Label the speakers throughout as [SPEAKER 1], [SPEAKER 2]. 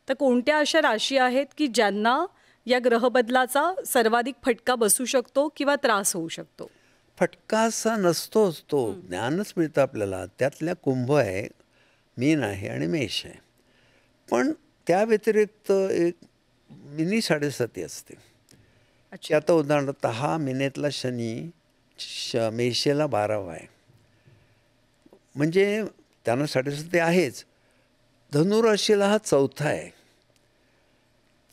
[SPEAKER 1] तर कोणत्या अशा राशी आहेत की ज्यांना या ग्रहबदलाचा सर्वाधिक फटका बसू शकतो किंवा त्रास होऊ शकतो?
[SPEAKER 2] फटका असा नसतोच तो.
[SPEAKER 1] हं.
[SPEAKER 2] ज्ञानच मिळतं आपल्याला. त्यातल्या कुंभ आहे, मीन आहे आणि मेष आहे. पण त्या व्यतिरिक्त एक मिनी 7.5 असते. की
[SPEAKER 1] अच्छा.
[SPEAKER 2] आता उदाहरणार्थ हा मिनेतला शनी मेषेला 12वा आहे. म्हणजे त्यांना 7.5 आहेच. धनुराशीला हा 4था आहे.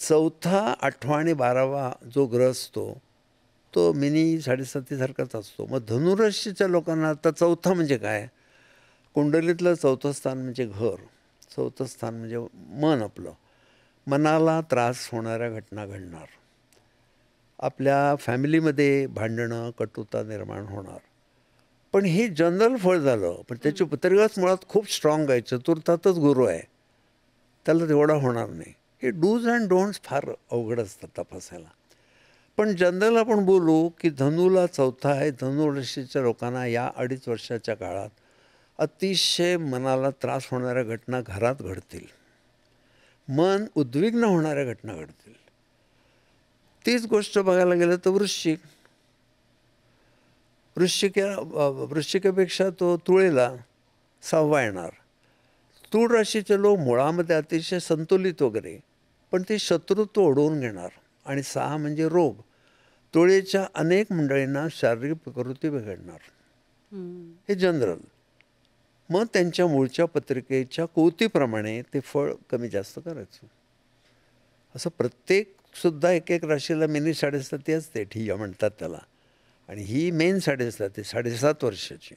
[SPEAKER 2] 4था, 8वा आणि 12वा जो ग्रह असतो तो मिनी 7.5 असतो. मग धनुराशीच्या लोकांना आता 4था म्हणजे काय? कुंडलीतलं 4थं स्थान म्हणजे घर. 4थं स्थान म्हणजे मन आपलं. मनाला त्रास होणाऱ्या घटना घडणार. आपल्या फॅमिलीमध्ये भांडणं, कटुता निर्माण होणार. पण हे जनरल फळ झालं. पण त्याची
[SPEAKER 1] हं.
[SPEAKER 2] पत्रिकाच मुळात खूप स्ट्रॉंग आहे. चतुर्थातच गुरु आहे. त्याला तेवढा होणार नाही. हे डूज अँड डोंट्स फार अवघड असतात तपासायला. पण जनरल आपण बोलू की धनूला 4था आहे. धनु राशीच्या लोकांना या 2.5 वर्षाच्या काळात अतिशय मनाला त्रास होणाऱ्या घटना घरात घडतील. मन उद्विग्न होणाऱ्या घटना घडतील. तीच गोष्ट बघायला गेलं तर वृश्चिक. वृश्चिकापेक्षा तो तुळेला 6वा येणार. तूळ राशीचे लोक मुळामध्ये अतिशय संतुलित वगैरे, पण ते शत्रुत्व ओढवून घेणार. आणि 6 म्हणजे रोग. तुळेच्या अनेक मंडळींना शारीरिक प्रकृती बिघडणार.
[SPEAKER 1] हं.
[SPEAKER 2] हे जनरल. मग त्यांच्या मूळच्या पत्रिकेच्या कुवतीप्रमाणे ते फळ कमी जास्त करायचं. असं प्रत्येक सुद्धा एक एक राशीला मिनी 7.5 असते, ठिय्या म्हणतात त्याला. आणि ही मेन 7.5 आहे, 7.5 वर्षाची.